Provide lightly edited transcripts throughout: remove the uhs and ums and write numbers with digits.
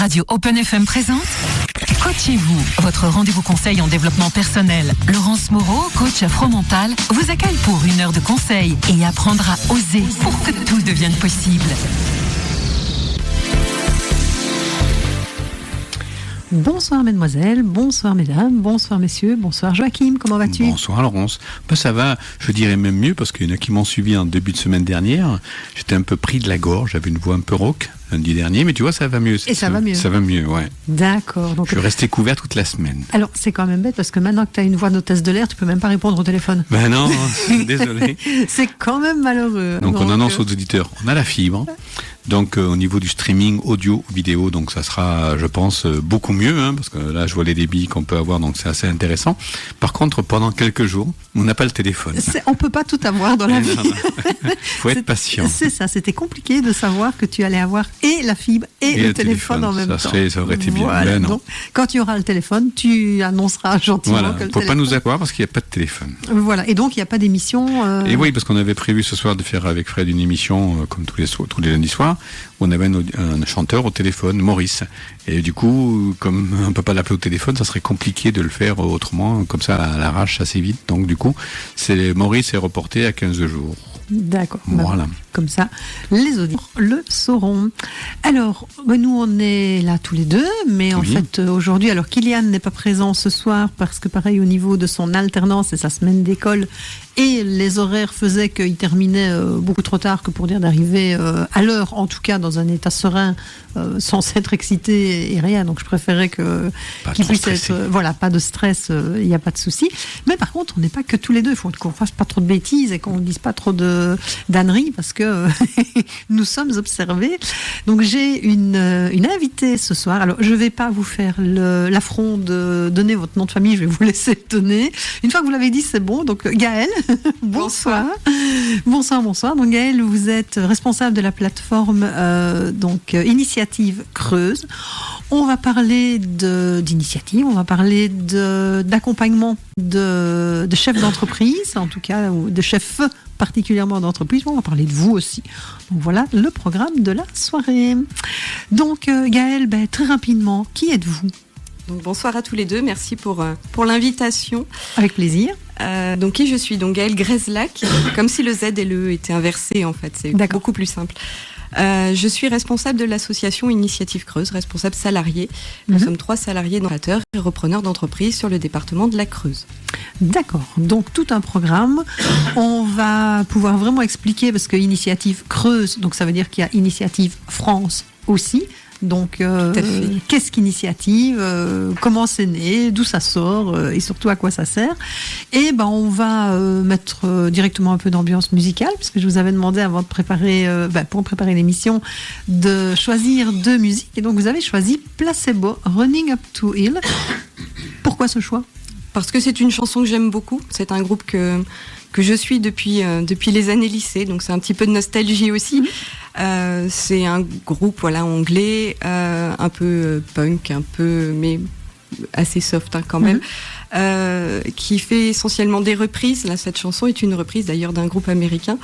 Radio Open FM présente Coachez-vous, votre rendez-vous conseil en développement personnel. Laurence Moreau, coach afro-mental, vous accueille pour 1 heure de conseil et apprendre à oser pour que tout devienne possible. Bonsoir mesdemoiselles, bonsoir mesdames, bonsoir messieurs, bonsoir Joachim, comment vas-tu ? Bonsoir Laurence, ça va, je dirais même mieux parce qu'il y en a qui m'ont suivi en début de semaine dernière. J'étais un peu pris de la gorge, j'avais une voix un peu rauque lundi dernier, mais tu vois ça va mieux. Et ça va mieux ? Ça va mieux, ouais. D'accord. Donc... Je suis resté couvert toute la semaine. Alors c'est quand même bête parce que maintenant que tu as une voix d'hôtesse de l'air, tu peux même pas répondre au téléphone. Ben non, désolé. C'est quand même malheureux. Donc on annonce aux auditeurs, on a la fibre. Donc au niveau du streaming audio vidéo, donc ça sera, je pense, beaucoup mieux, parce que là je vois les débits qu'on peut avoir, donc c'est assez intéressant. Par contre, pendant quelques jours, on n'a pas le téléphone. On peut pas tout avoir dans la vie. Faut être patient. C'est ça, c'était compliqué de savoir que tu allais avoir et la fibre et le téléphone en même temps. Ça aurait été bien. Voilà. Ben non. Donc, quand tu auras le téléphone, tu annonceras gentiment que le téléphone... Faut pas nous avoir parce qu'il n'y a pas de téléphone. Voilà, et donc il n'y a pas d'émission. Et oui, parce qu'on avait prévu ce soir de faire avec Fred une émission comme tous les lundis soirs. On avait un chanteur au téléphone, Maurice. Et du coup, comme on ne peut pas l'appeler au téléphone, ça serait compliqué de le faire autrement, comme ça à l'arrache assez vite. Donc du coup, Maurice est reporté à 15 jours. D'accord. Voilà. Comme ça, les auditeurs le sauront. Alors, nous, on est là tous les deux, mais en fait, aujourd'hui, alors Kylian n'est pas présent ce soir parce que, pareil, au niveau de son alternance et sa semaine d'école, et les horaires faisaient qu'il terminait beaucoup trop tard que pour dire d'arriver à l'heure, en tout cas dans un état serein, sans s'être excité et rien. Donc, je préférais qu'il puisse être... voilà, pas de stress, il n'y a pas de souci. Mais par contre, on n'est pas que tous les deux. Il faut qu'on fasse pas trop de bêtises et qu'on ne dise pas trop d'âneries parce que nous sommes observés. Donc j'ai une invitée ce soir. Alors je ne vais pas vous faire l'affront de donner votre nom de famille, je vais vous laisser donner. Une fois que vous l'avez dit, c'est bon. Donc Gaëlle, bonsoir. Bonsoir. Donc Gaëlle, vous êtes responsable de la plateforme Initiative Creuse. On va parler d'initiative, on va parler d'accompagnement de chefs d'entreprise, en tout cas, ou de chefs particulièrement d'entreprise. On va parler de vous aussi. Donc voilà le programme de la soirée. Donc Gaëlle, très rapidement, qui êtes-vous ? Donc bonsoir à tous les deux, merci pour l'invitation. Avec plaisir. Donc qui je suis ? Donc Gaëlle Grezlac, comme si le Z et le E étaient inversés en fait, c'est beaucoup plus simple. Je suis responsable de l'association Initiative Creuse, responsable salarié. Nous sommes 3 salariés créateurs et repreneurs d'entreprises sur le département de la Creuse. D'accord, donc tout un programme. On va pouvoir vraiment expliquer, parce que Initiative Creuse, donc ça veut dire qu'il y a Initiative France aussi. Donc, qu'est-ce qu'initiative, comment c'est né, d'où ça sort et surtout à quoi ça sert. Et on va mettre directement un peu d'ambiance musicale, parce que je vous avais demandé avant de préparer, pour préparer l'émission, de choisir 2 musiques. Et donc, vous avez choisi Placebo, Running Up to Hill. Pourquoi ce choix ? Parce que c'est une chanson que j'aime beaucoup. C'est un groupe que je suis depuis les années lycée, donc c'est un petit peu de nostalgie aussi. C'est un groupe anglais, un peu punk, mais assez soft quand même, qui fait essentiellement des reprises. Là, cette chanson est une reprise d'ailleurs d'un groupe américain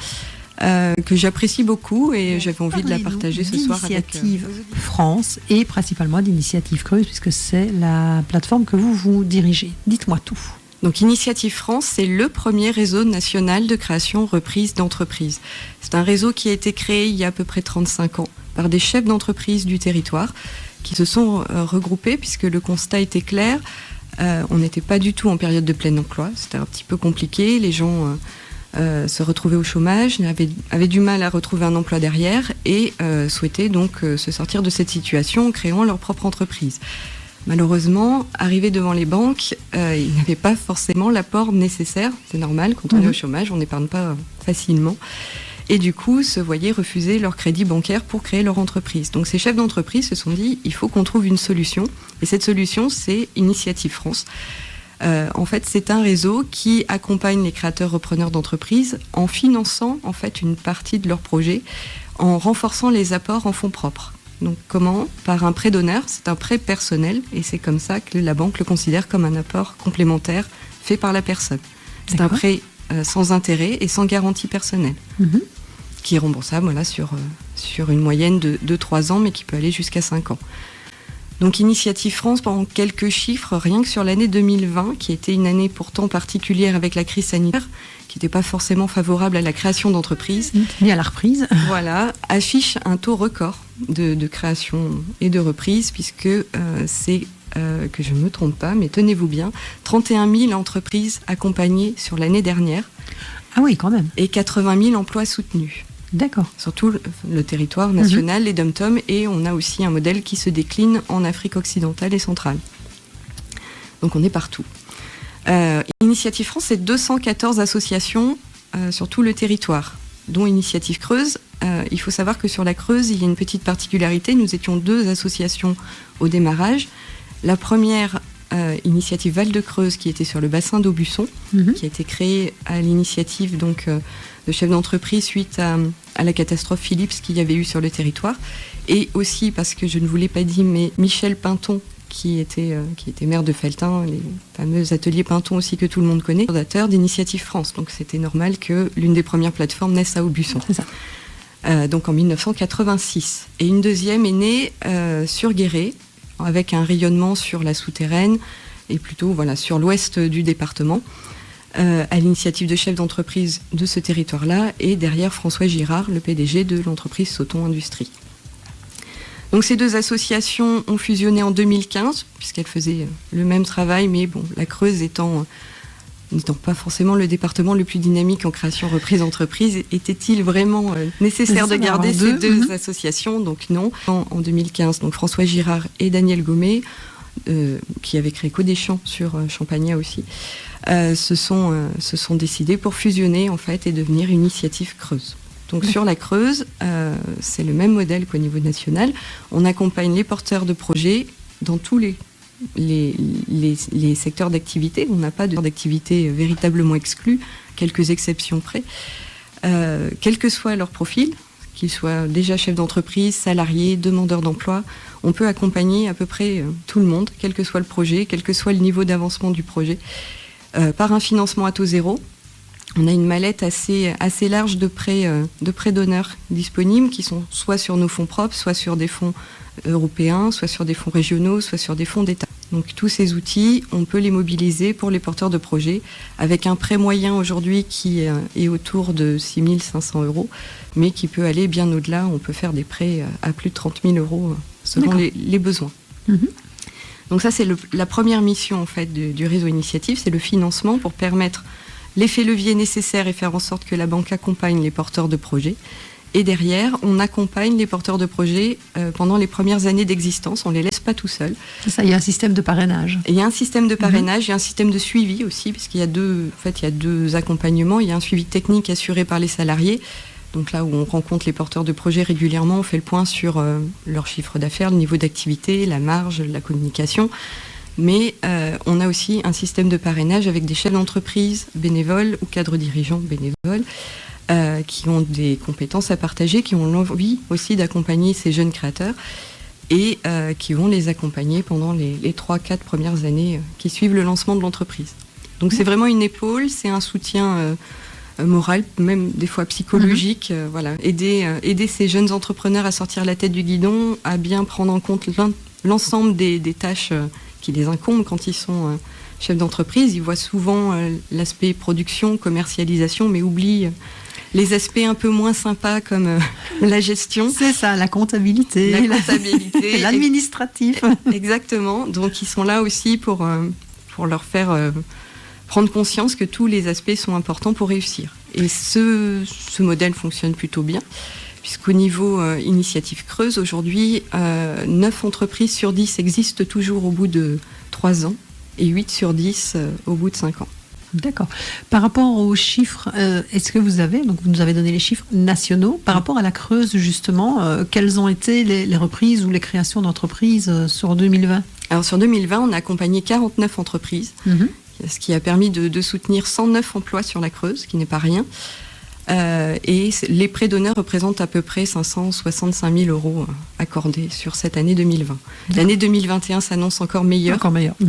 que j'apprécie beaucoup et j'avais envie de la partager ce soir avec Initiative France et principalement d'Initiative Creuse, puisque c'est la plateforme que vous dirigez. Dites-moi tout. Donc Initiative France, c'est le premier réseau national de création reprise d'entreprises. C'est un réseau qui a été créé il y a à peu près 35 ans par des chefs d'entreprise du territoire qui se sont regroupés puisque le constat était clair. On n'était pas du tout en période de plein emploi, c'était un petit peu compliqué. Les gens se retrouvaient au chômage, avaient du mal à retrouver un emploi derrière et souhaitaient donc se sortir de cette situation en créant leur propre entreprise. Malheureusement, arrivés devant les banques, ils n'avaient pas forcément l'apport nécessaire. C'est normal, quand on est au chômage, on n'épargne pas facilement. Et du coup, se voyaient refuser leur crédit bancaire pour créer leur entreprise. Donc ces chefs d'entreprise se sont dit, il faut qu'on trouve une solution. Et cette solution, c'est Initiative France. En fait, c'est un réseau qui accompagne les créateurs repreneurs d'entreprises en finançant en fait une partie de leur projet, en renforçant les apports en fonds propres. Donc comment ? Par un prêt d'honneur, c'est un prêt personnel et c'est comme ça que la banque le considère comme un apport complémentaire fait par la personne. C'est un prêt sans intérêt et sans garantie personnelle, qui est remboursable sur une moyenne de 3 ans mais qui peut aller jusqu'à 5 ans. Donc Initiative France, pendant quelques chiffres, rien que sur l'année 2020, qui était une année pourtant particulière avec la crise sanitaire, qui n'était pas forcément favorable à la création d'entreprises, ni à la reprise, voilà, affiche un taux record de création et de reprise, puisque c'est, que je ne me trompe pas, mais tenez-vous bien, 31 000 entreprises accompagnées sur l'année dernière. Ah oui, quand même. Et 80 000 emplois soutenus. D'accord. Sur tout le territoire national, les dom-toms, et on a aussi un modèle qui se décline en Afrique occidentale et centrale. Donc on est partout. Initiative France, c'est 214 associations sur tout le territoire, dont Initiative Creuse. Il faut savoir que sur la Creuse, il y a une petite particularité. Nous étions 2 associations au démarrage. La première, Initiative Val de Creuse, qui était sur le bassin d'Aubusson, qui a été créée à l'initiative donc, de chefs d'entreprise suite à la catastrophe Philips qu'il y avait eu sur le territoire. Et aussi, parce que je ne vous l'ai pas dit, mais Michel Pinton, qui était maire de Felletin, les fameux ateliers Pinton aussi que tout le monde connaît, fondateur d'Initiative France. Donc c'était normal que l'une des premières plateformes naisse à Aubusson. C'est ça. Donc en 1986. Et une deuxième est née sur Guéret, avec un rayonnement sur la souterraine et plutôt voilà, sur l'ouest du département, à l'initiative de chefs d'entreprise de ce territoire-là, et derrière François Girard, le PDG de l'entreprise Sauton Industrie. Donc ces 2 associations ont fusionné en 2015, puisqu'elles faisaient le même travail, mais bon, la Creuse n'étant pas forcément le département le plus dynamique en création reprise d'entreprise, était-il vraiment nécessaire de garder ces 2 associations? Donc non. En 2015, donc François Girard et Daniel Gommet, qui avaient créé Codéchamps sur Champagnat aussi, se sont décidés pour fusionner en fait et devenir Initiative Creuse. Donc sur la Creuse, c'est le même modèle qu'au niveau national. On accompagne les porteurs de projets dans tous les secteurs d'activité. On n'a pas d'activité véritablement exclue, quelques exceptions près. Quel que soit leur profil, qu'ils soient déjà chefs d'entreprise, salariés, demandeurs d'emploi, on peut accompagner à peu près tout le monde, quel que soit le projet, quel que soit le niveau d'avancement du projet, par un financement à taux zéro. On a une mallette assez large de prêts d'honneur disponibles, qui sont soit sur nos fonds propres, soit sur des fonds européens, soit sur des fonds régionaux, soit sur des fonds d'État. Donc tous ces outils, on peut les mobiliser pour les porteurs de projets, avec un prêt moyen aujourd'hui qui est autour de 6 500 €, mais qui peut aller bien au-delà. On peut faire des prêts à plus de 30 000 € selon les besoins. Donc ça, c'est la première mission en fait, du réseau Initiative, c'est le financement pour permettre l'effet levier nécessaire et faire en sorte que la banque accompagne les porteurs de projets. Et derrière, on accompagne les porteurs de projets pendant les premières années d'existence. On ne les laisse pas tout seuls. C'est ça, il y a un système de parrainage. Et il y a un système de parrainage, il y a un système de suivi aussi, puisqu'il y a deux accompagnements. Il y a un suivi technique assuré par les salariés. Donc là où on rencontre les porteurs de projets régulièrement, on fait le point sur leur chiffre d'affaires, le niveau d'activité, la marge, la communication. Mais on a aussi un système de parrainage avec des chefs d'entreprise bénévoles ou cadres dirigeants bénévoles qui ont des compétences à partager, qui ont l'envie aussi d'accompagner ces jeunes créateurs et qui vont les accompagner pendant les 3-4 premières années qui suivent le lancement de l'entreprise. Donc c'est vraiment une épaule, c'est un soutien moral, même des fois psychologique, voilà, aider ces jeunes entrepreneurs à sortir la tête du guidon, à bien prendre en compte l'ensemble des tâches qui les incombent quand ils sont chefs d'entreprise. Ils voient souvent l'aspect production, commercialisation, mais oublient les aspects un peu moins sympas comme la gestion. C'est ça, la comptabilité. L'administratif. Exactement. Donc ils sont là aussi pour leur faire prendre conscience que tous les aspects sont importants pour réussir. Et ce modèle fonctionne plutôt bien, puisqu'au niveau Initiative Creuse, aujourd'hui, 9 entreprises sur 10 existent toujours au bout de 3 ans et 8 sur 10 au bout de 5 ans. D'accord. Par rapport aux chiffres, est-ce que vous nous avez donné les chiffres nationaux, par rapport à la Creuse justement, quelles ont été les reprises ou les créations d'entreprises sur 2020 ? Alors sur 2020, on a accompagné 49 entreprises, ce qui a permis de soutenir 109 emplois sur la Creuse, ce qui n'est pas rien. Et les prêts d'honneur représentent à peu près 565 000 € accordés sur cette année 2020. L'année 2021 s'annonce encore meilleure,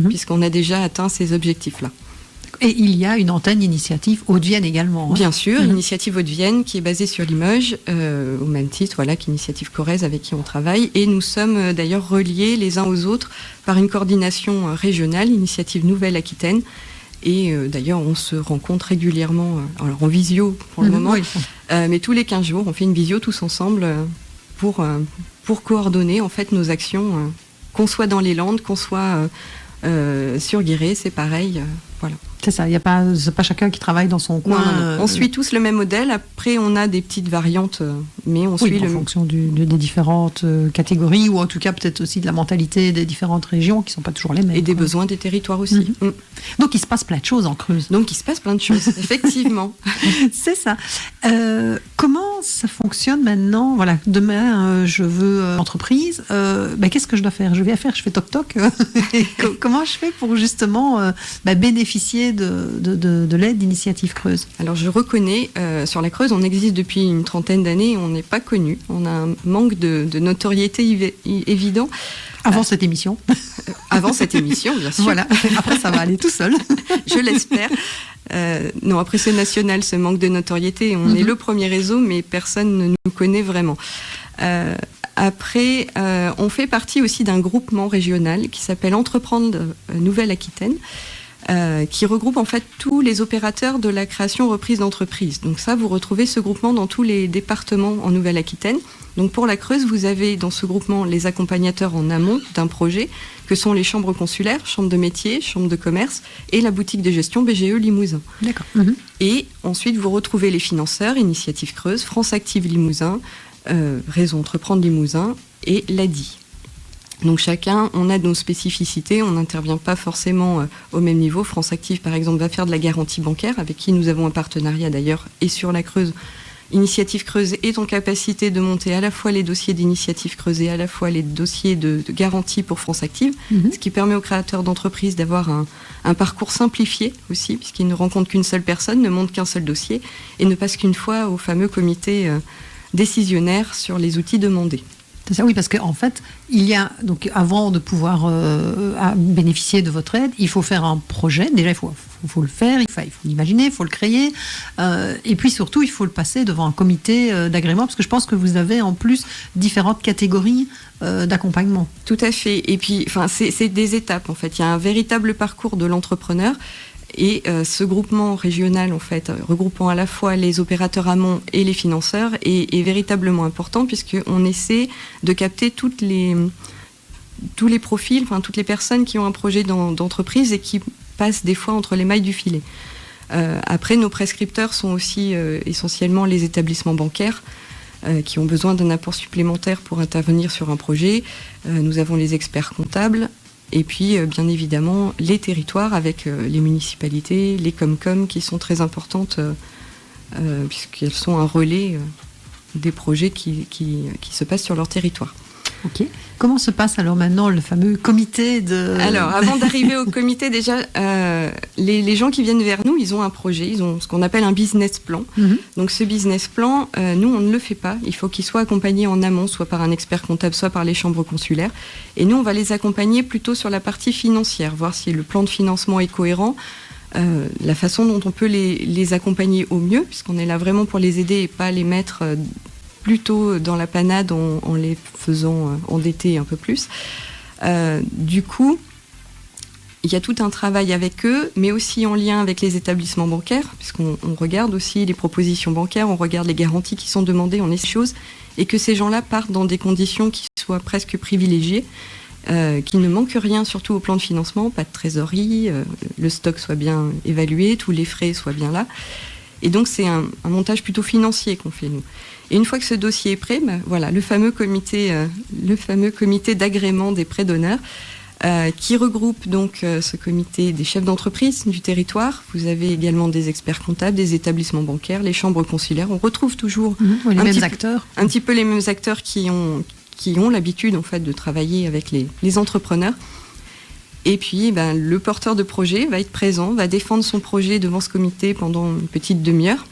puisqu'on a déjà atteint ces objectifs-là. Et il y a une antenne Initiative Hauts-de-Vienne également. Bien sûr, Initiative Hauts-de-Vienne qui est basée sur Limoges, au même titre qu'Initiative Corrèze avec qui on travaille. Et nous sommes d'ailleurs reliés les uns aux autres par une coordination régionale, Initiative Nouvelle-Aquitaine. Et d'ailleurs, on se rencontre régulièrement, alors en visio pour le moment, mais tous les 15 jours, on fait une visio tous ensemble pour coordonner en fait nos actions, qu'on soit dans les Landes, qu'on soit sur Guéret, c'est pareil, voilà. C'est ça, il n'y a pas chacun qui travaille dans son coin. Non. On suit tous le même modèle. Après, on a des petites variantes, mais on suit en fonction des différentes catégories, ou en tout cas peut-être aussi de la mentalité des différentes régions qui ne sont pas toujours les mêmes. Et des besoins des territoires aussi. Donc il se passe plein de choses en Creuse. Donc il se passe plein de choses, effectivement. C'est ça. Comment ça fonctionne maintenant ? Voilà, demain je veux entreprise. Qu'est-ce que je dois faire ? Je fais toc-toc. Comment je fais pour justement bénéficier de l'aide d'Initiative Creuse ? Alors je reconnais, sur la Creuse, on existe depuis une trentaine d'années, on n'est pas connu, on a un manque de notoriété évident. Avant cette émission. Avant cette émission, bien sûr. Voilà, après ça va aller tout seul. Je l'espère. Non, après c'est national, ce manque de notoriété. On est le premier réseau, mais personne ne nous connaît vraiment. Après, on fait partie aussi d'un groupement régional qui s'appelle Entreprendre Nouvelle-Aquitaine, qui regroupe en fait tous les opérateurs de la création reprise d'entreprise. Donc ça, vous retrouvez ce groupement dans tous les départements en Nouvelle-Aquitaine. Donc pour la Creuse, vous avez dans ce groupement les accompagnateurs en amont d'un projet, que sont les chambres consulaires, chambres de métier, chambres de commerce et la boutique de gestion BGE Limousin. D'accord. Et ensuite, vous retrouvez les financeurs, Initiative Creuse, France Active Limousin, Réseau Entreprendre Limousin et l'ADI. Donc chacun, on a nos spécificités, on n'intervient pas forcément au même niveau. France Active, par exemple, va faire de la garantie bancaire, avec qui nous avons un partenariat d'ailleurs, et sur la Creuse, Initiative Creuse est en capacité de monter à la fois les dossiers d'Initiative Creuse et à la fois les dossiers de garantie pour France Active, ce qui permet aux créateurs d'entreprises d'avoir un parcours simplifié aussi, puisqu'ils ne rencontrent qu'une seule personne, ne montent qu'un seul dossier, et ne passent qu'une fois au fameux comité décisionnaire sur les outils demandés. C'est ça, oui, parce qu'en fait, il y a, donc, avant de pouvoir bénéficier de votre aide, il faut faire un projet. Déjà, il faut le faire, il faut l'imaginer, il faut le créer. Et puis surtout, il faut le passer devant un comité d'agrément, parce que je pense que vous avez en plus différentes catégories d'accompagnement. Tout à fait. Et puis, c'est des étapes, en fait. Il y a un véritable parcours de l'entrepreneur. Et ce groupement régional, en fait, regroupant à la fois les opérateurs amont et les financeurs, est véritablement important, puisqu'on essaie de capter tous les profils, toutes les personnes qui ont un projet d'entreprise et qui passent des fois entre les mailles du filet. Après, nos prescripteurs sont aussi essentiellement les établissements bancaires, qui ont besoin d'un apport supplémentaire pour intervenir sur un projet. Nous avons les experts comptables. Et puis, bien évidemment, les territoires avec les municipalités, les Comcom qui sont très importantes, puisqu'elles sont un relais des projets qui se passent sur leur territoire. Ok. Comment se passe alors maintenant le fameux comité de... Alors, avant d'arriver au comité, déjà, les gens qui viennent vers nous, ils ont un projet, ils ont ce qu'on appelle un business plan. Donc ce business plan, nous, on ne le fait pas. Il faut qu'il soit accompagné en amont, soit par un expert comptable, soit par les chambres consulaires. Et nous, on va les accompagner plutôt sur la partie financière, voir si le plan de financement est cohérent, la façon dont on peut les accompagner au mieux, puisqu'on est là vraiment pour les aider et pas les mettre... plutôt dans la panade en les faisant endetter un peu plus. Du coup, il y a tout un travail avec eux, mais aussi en lien avec les établissements bancaires, puisqu'on regarde aussi les propositions bancaires, on regarde les garanties qui sont demandées, on est choses, et que ces gens-là partent dans des conditions qui soient presque privilégiées, qui ne manquent rien, surtout au plan de financement, pas de trésorerie, le stock soit bien évalué, tous les frais soient bien là. Et donc, c'est un montage plutôt financier qu'on fait, nous. Et une fois que ce dossier est prêt, voilà, le fameux comité d'agrément des prêts d'honneur, qui regroupe donc ce comité des chefs d'entreprise du territoire. Vous avez également des experts comptables, des établissements bancaires, les chambres consulaires. On retrouve toujours les mêmes acteurs. Un petit peu les mêmes acteurs qui ont l'habitude, en fait, de travailler avec les entrepreneurs. Et puis, le porteur de projet va être présent, va défendre son projet devant ce comité pendant une petite demi-heure.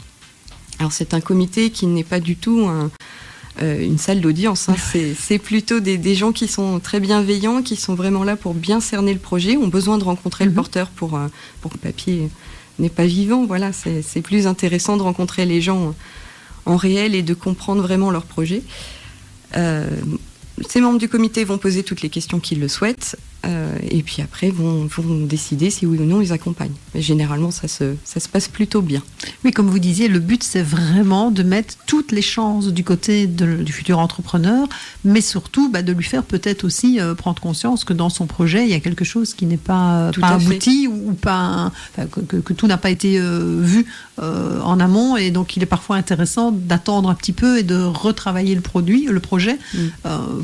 Alors, c'est un comité qui n'est pas du tout une salle d'audience. Hein. C'est plutôt des gens qui sont très bienveillants, qui sont vraiment là pour bien cerner le projet, ont besoin de rencontrer le porteur pour que le papier n'est pas vivant. Voilà, c'est plus intéressant de rencontrer les gens en réel et de comprendre vraiment leur projet. Ces membres du comité vont poser toutes les questions qu'ils le souhaitent et puis après vont décider si oui ou non ils accompagnent. Mais généralement, ça se passe plutôt bien. Mais comme vous disiez, le but, c'est vraiment de mettre toutes les chances du côté du futur entrepreneur, mais surtout de lui faire peut-être aussi prendre conscience que dans son projet, il y a quelque chose qui n'est pas abouti ou pas, que tout n'a pas été vu en amont, et donc il est parfois intéressant d'attendre un petit peu et de retravailler le projet,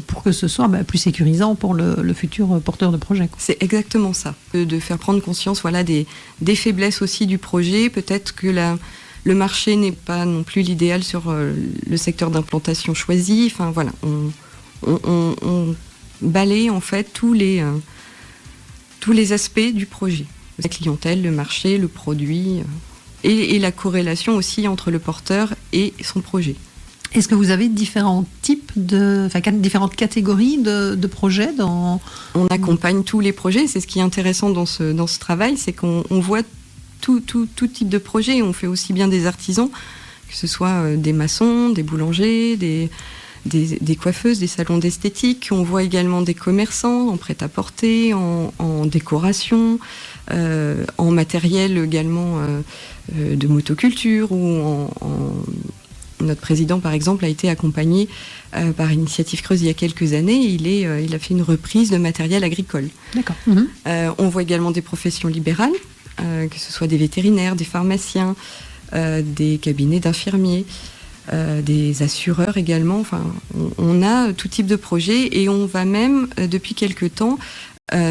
pour que ce soit plus sécurisant pour le futur porteur de projet. C'est exactement ça, de faire prendre conscience des faiblesses aussi du projet, peut-être que le marché n'est pas non plus l'idéal sur le secteur d'implantation choisi. Enfin voilà, on balaye en fait tous les aspects du projet, la clientèle, le marché, le produit et la corrélation aussi entre le porteur et son projet. Est-ce que vous avez différentes catégories de projets On accompagne tous les projets. C'est ce qui est intéressant dans ce travail, c'est qu'on voit tout type de projet. On fait aussi bien des artisans, que ce soit des maçons, des boulangers, des coiffeuses, des salons d'esthétique. On voit également des commerçants en prêt-à-porter, en décoration, en matériel également de motoculture ou Notre président, par exemple, a été accompagné par Initiative Creuse il y a quelques années. Il a fait une reprise de matériel agricole. D'accord. On voit également des professions libérales, que ce soit des vétérinaires, des pharmaciens, des cabinets d'infirmiers, des assureurs également. Enfin, on a tout type de projet et on va même, depuis quelques temps,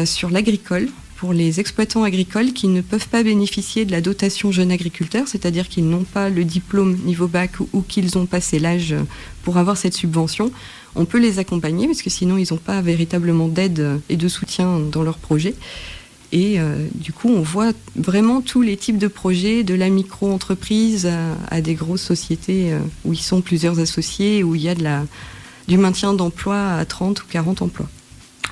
sur l'agricole, pour les exploitants agricoles qui ne peuvent pas bénéficier de la dotation jeune agriculteur, c'est-à-dire qu'ils n'ont pas le diplôme niveau bac ou qu'ils ont passé l'âge pour avoir cette subvention. On peut les accompagner parce que sinon ils n'ont pas véritablement d'aide et de soutien dans leur projet. Et du coup, on voit vraiment tous les types de projets, de la micro-entreprise à des grosses sociétés où ils sont plusieurs associés, où il y a du maintien d'emploi à 30 ou 40 emplois.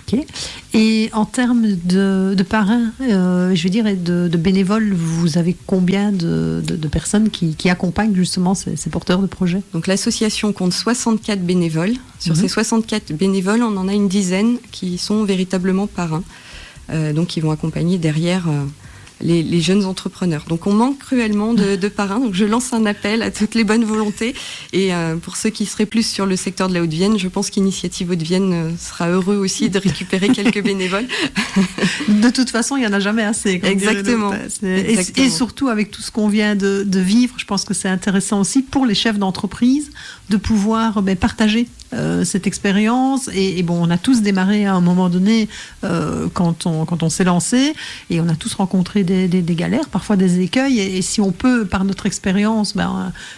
Okay. Et en termes de parrains, et de bénévoles, vous avez combien de personnes qui accompagnent justement ces porteurs de projets ? Donc l'association compte 64 bénévoles. Sur ces 64 bénévoles, on en a une dizaine qui sont véritablement parrains. Donc qui vont accompagner derrière les jeunes entrepreneurs. Donc on manque cruellement de parrains, donc je lance un appel à toutes les bonnes volontés et pour ceux qui seraient plus sur le secteur de la Haute-Vienne, je pense qu'Initiative Haute-Vienne sera heureux aussi de récupérer quelques bénévoles. De toute façon, il n'y en a jamais assez. Exactement. Et surtout avec tout ce qu'on vient de vivre, je pense que c'est intéressant aussi pour les chefs d'entreprise de pouvoir partager cette expérience et on a tous démarré à un moment donné quand on s'est lancé et on a tous rencontré des galères, parfois des écueils et si on peut par notre expérience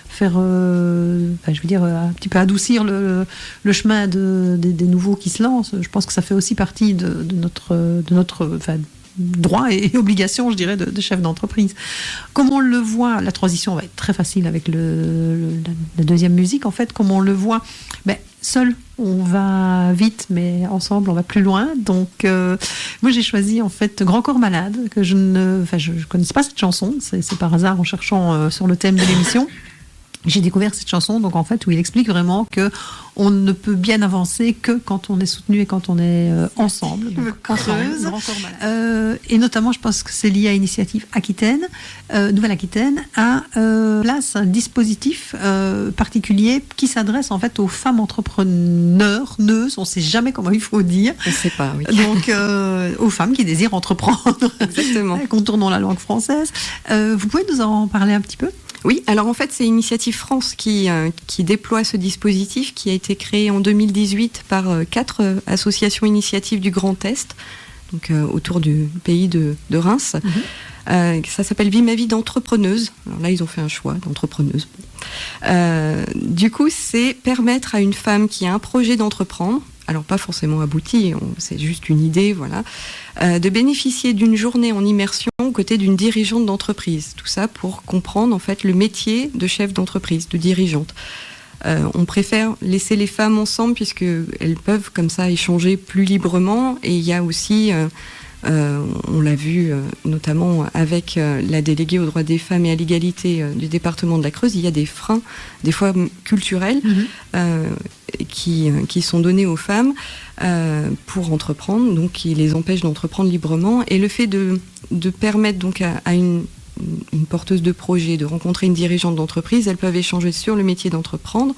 faire un petit peu adoucir le chemin des nouveaux qui se lancent, je pense que ça fait aussi partie de notre droit et obligation, je dirais, de chef d'entreprise. Comme on le voit, la transition va être très facile avec la deuxième musique, en fait, comme on le voit, seul, on va vite, mais ensemble, on va plus loin. Donc, moi, j'ai choisi, en fait, Grand Corps Malade, que je connaissais pas cette chanson, c'est par hasard en cherchant sur le thème de l'émission. J'ai découvert cette chanson, donc en fait, où il explique vraiment que on ne peut bien avancer que quand on est soutenu et quand on est ensemble. Donc, et notamment, je pense que c'est lié à Initiative Aquitaine, Nouvelle-Aquitaine, place un dispositif particulier qui s'adresse en fait aux femmes entrepreneurs, on ne sait jamais comment il faut dire. On ne sait pas, oui. Donc, aux femmes qui désirent entreprendre. Exactement. Contournons la langue française. Vous pouvez nous en parler un petit peu ? Oui, alors en fait, c'est Initiative France qui déploie ce dispositif qui a été créé en 2018 par 4 associations initiatives du Grand Est, donc autour du pays de Reims. Ça s'appelle Vie ma vie d'entrepreneuse. Alors là, ils ont fait un choix d'entrepreneuse. Du coup, c'est permettre à une femme qui a un projet d'entreprendre, alors pas forcément abouti, c'est juste une idée, voilà, de bénéficier d'une journée en immersion aux côtés d'une dirigeante d'entreprise. Tout ça pour comprendre en fait le métier de chef d'entreprise, de dirigeante. On préfère laisser les femmes ensemble puisqu'elles peuvent comme ça échanger plus librement. Et il y a aussi, on l'a vu notamment avec la déléguée aux droits des femmes et à l'égalité du département de la Creuse, il y a des freins, des fois culturels, qui sont donnés aux femmes pour entreprendre, donc qui les empêchent d'entreprendre librement. Et le fait de permettre donc à une porteuse de projet de rencontrer une dirigeante d'entreprise, elles peuvent échanger sur le métier d'entreprendre,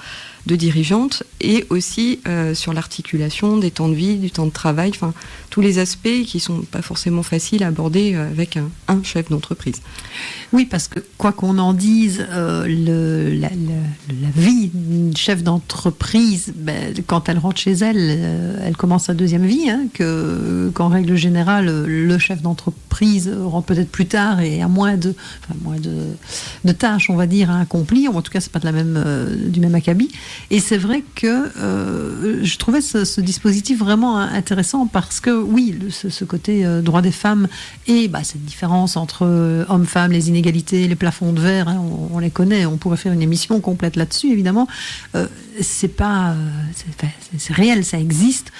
de dirigeante, et aussi sur l'articulation des temps de vie, du temps de travail, enfin tous les aspects qui sont pas forcément faciles à aborder avec un chef d'entreprise. Oui, parce que quoi qu'on en dise, la vie d'une chef d'entreprise, quand elle rentre chez elle, elle commence sa deuxième vie, qu'en règle générale, le chef d'entreprise rentre peut-être plus tard et a moins de tâches, on va dire, à accomplir, ou en tout cas, c'est pas du même acabit. Et c'est vrai que je trouvais ce dispositif vraiment intéressant parce que, oui, ce côté droit des femmes et cette différence entre hommes-femmes, les inégalités, les plafonds de verre, on les connaît, on pourrait faire une émission complète là-dessus, évidemment. C'est réel, ça existe.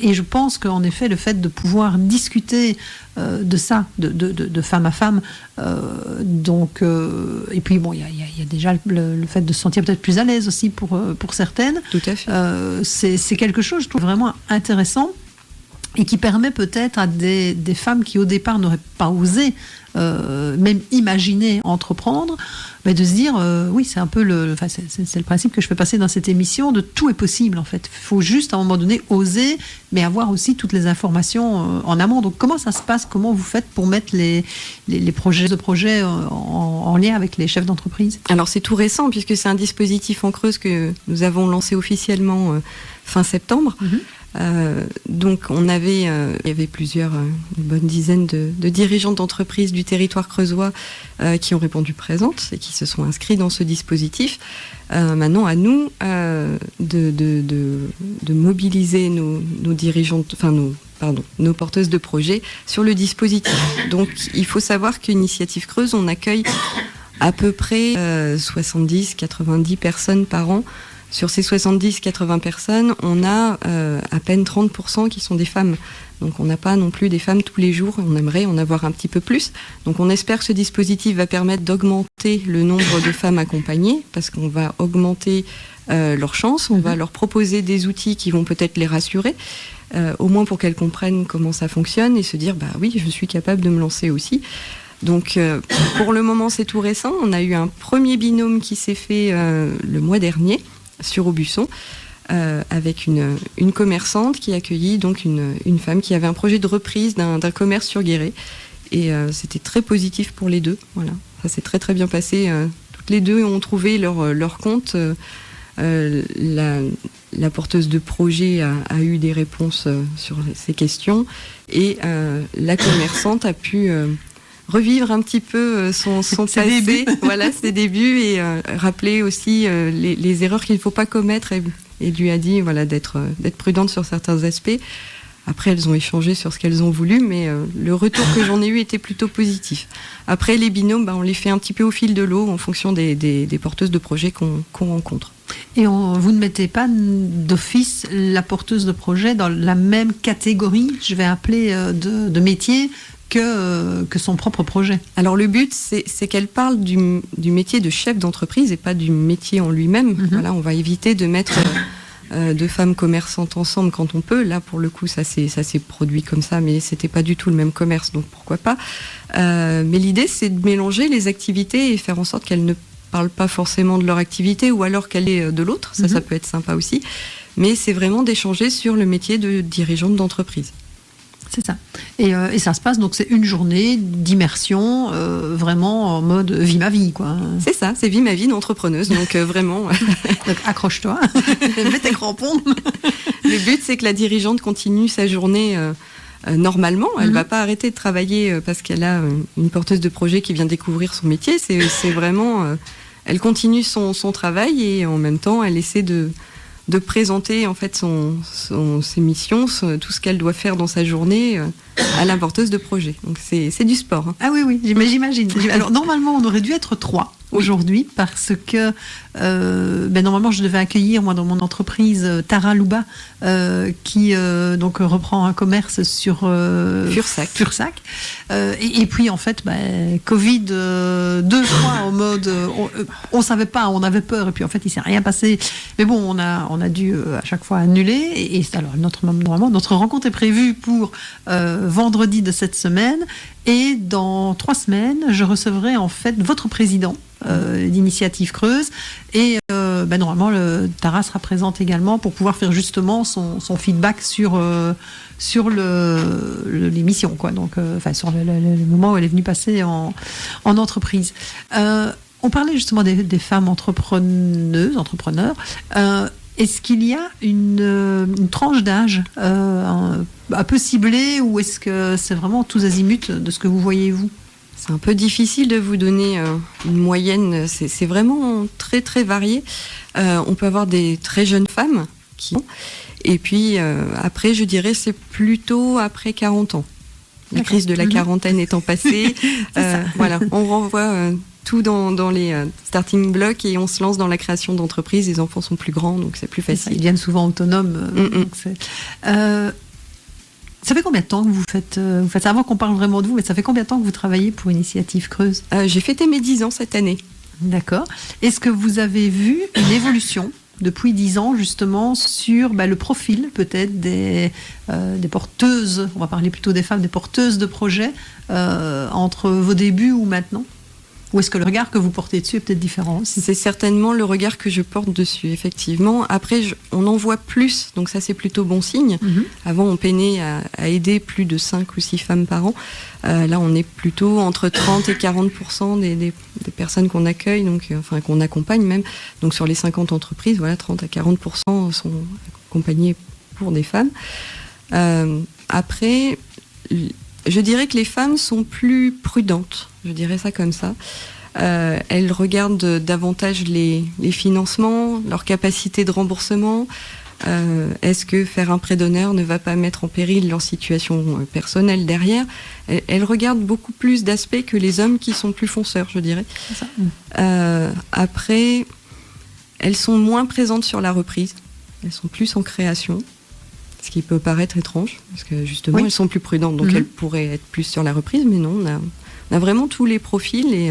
Et je pense qu'en effet, le fait de pouvoir discuter de ça, de femme à femme, et puis bon, il y a déjà le fait de se sentir peut-être plus à l'aise aussi pour certaines. Tout à fait. C'est quelque chose, je trouve, vraiment intéressant et qui permet peut-être à des femmes qui au départ n'auraient pas osé même imaginer entreprendre, de se dire oui, c'est un peu c'est le principe que je fais passer dans cette émission, de tout est possible en fait. Il faut juste à un moment donné oser, mais avoir aussi toutes les informations en amont. Donc comment ça se passe, comment vous faites pour mettre les projets en lien avec les chefs d'entreprise? Alors c'est tout récent puisque c'est un dispositif en Creuse que nous avons lancé officiellement fin septembre. Donc il y avait plusieurs, une bonne dizaine de dirigeantes d'entreprises du territoire creusois qui ont répondu présentes et qui se sont inscrits dans ce dispositif. Maintenant à nous de mobiliser nos dirigeantes, nos porteuses de projets sur le dispositif. Donc il faut savoir qu'Initiative Creuse, on accueille à peu près 70-90 personnes par an. Sur ces 70-80 personnes, on a à peine 30% qui sont des femmes. Donc on n'a pas non plus des femmes tous les jours, on aimerait en avoir un petit peu plus. Donc on espère que ce dispositif va permettre d'augmenter le nombre de femmes accompagnées, parce qu'on va augmenter leurs chances, on va leur proposer des outils qui vont peut-être les rassurer, au moins pour qu'elles comprennent comment ça fonctionne et se dire oui, je suis capable de me lancer aussi. Donc pour le moment c'est tout récent, on a eu un premier binôme qui s'est fait le mois dernier sur Aubusson, avec une commerçante qui accueillit donc une femme qui avait un projet de reprise d'un commerce sur Guéret. Et c'était très positif pour les deux. Voilà. Ça s'est très très bien passé. Toutes les deux ont trouvé leur compte. La porteuse de projet a eu des réponses sur ces questions. Et la commerçante a pu revivre un petit peu son passé, voilà, ses débuts, et rappeler aussi les erreurs qu'il ne faut pas commettre, et lui a dit d'être prudente sur certains aspects. Après, elles ont échangé sur ce qu'elles ont voulu, mais le retour que j'en ai eu était plutôt positif. Après, les binômes, on les fait un petit peu au fil de l'eau en fonction des porteuses de projets qu'on rencontre. Et vous ne mettez pas d'office la porteuse de projet dans la même catégorie, je vais appeler, de métier que son propre projet. Alors le but, c'est qu'elle parle du métier de chef d'entreprise et pas du métier en lui-même. Voilà, on va éviter de mettre deux femmes commerçantes ensemble quand on peut. Là, pour le coup, ça s'est produit comme ça, mais c'était pas du tout le même commerce, donc pourquoi pas. Mais l'idée, c'est de mélanger les activités et faire en sorte qu'elles ne parlent pas forcément de leur activité, ou alors qu'elle est de l'autre. Ça peut être sympa aussi. Mais c'est vraiment d'échanger sur le métier de dirigeante d'entreprise. C'est ça. Et ça se passe, donc c'est une journée d'immersion, vraiment en mode vie ma vie, quoi. C'est ça, c'est vie ma vie d'entrepreneuse, donc vraiment. Donc accroche-toi, mets tes crampons. Le but, c'est que la dirigeante continue sa journée normalement. Elle va pas arrêter de travailler parce qu'elle a une porteuse de projet qui vient découvrir son métier. C'est vraiment, elle continue son travail, et en même temps, elle essaie de présenter en fait ses missions, tout ce qu'elle doit faire dans sa journée à la porteuse de projet. Donc c'est du sport. Ah oui, j'imagine. Alors normalement on aurait dû être 3. aujourd'hui parce que normalement je devais accueillir moi dans mon entreprise Tara Louba qui donc reprend un commerce sur Fursac. Et puis en fait Covid 2 mois en mode on savait pas, on avait peur et puis en fait il s'est rien passé. Mais bon on a dû à chaque fois annuler et alors notre rencontre est prévue pour vendredi de cette semaine et dans 3 semaines je recevrai en fait votre président d'Initiative Creuse et normalement Tara sera présente également pour pouvoir faire justement son feedback sur l'émission quoi, donc sur le moment où elle est venue passer en entreprise. On parlait justement des femmes entrepreneurs. Est-ce qu'il y a une tranche d'âge un peu ciblée ou est-ce que c'est vraiment tous azimuts de ce que vous voyez vous? C'est un peu difficile de vous donner une moyenne, c'est vraiment très très varié. On peut avoir des très jeunes femmes et puis après je dirais c'est plutôt après 40 ans. La crise de la quarantaine étant passée, voilà, on renvoie tout dans les starting blocks et on se lance dans la création d'entreprises. Les enfants sont plus grands donc c'est plus facile. Ils deviennent souvent autonomes. Donc ça fait combien de temps que vous faites ça, avant qu'on parle vraiment de vous, mais ça fait combien de temps que vous travaillez pour Initiative Creuse? J'ai fêté mes 10 ans cette année. D'accord. Est-ce que vous avez vu une évolution depuis 10 ans justement sur le profil peut-être des porteuses, on va parler plutôt des femmes, des porteuses de projets entre vos débuts ou maintenant? Ou est-ce que le regard que vous portez dessus est peut-être différent aussi? C'est certainement le regard que je porte dessus, effectivement. Après, on en voit plus, donc ça c'est plutôt bon signe. Avant, on peinait à aider plus de 5 ou 6 femmes par an. Là, on est plutôt entre 30 et 40% des personnes qu'on accueille, donc, qu'on accompagne même. Donc sur les 50 entreprises, voilà, 30 à 40% sont accompagnées pour des femmes. Après, je dirais que les femmes sont plus prudentes, je dirais ça comme ça. Elles regardent davantage les financements, leur capacité de remboursement. Est-ce que faire un prêt d'honneur ne va pas mettre en péril leur situation personnelle derrière? Elles regardent beaucoup plus d'aspects que les hommes qui sont plus fonceurs, je dirais. C'est ça. Après, elles sont moins présentes sur la reprise. Elles sont plus en création. Ce qui peut paraître étrange, parce que justement, elles sont plus prudentes, donc elles pourraient être plus sur la reprise, mais non, on a vraiment tous les profils. Et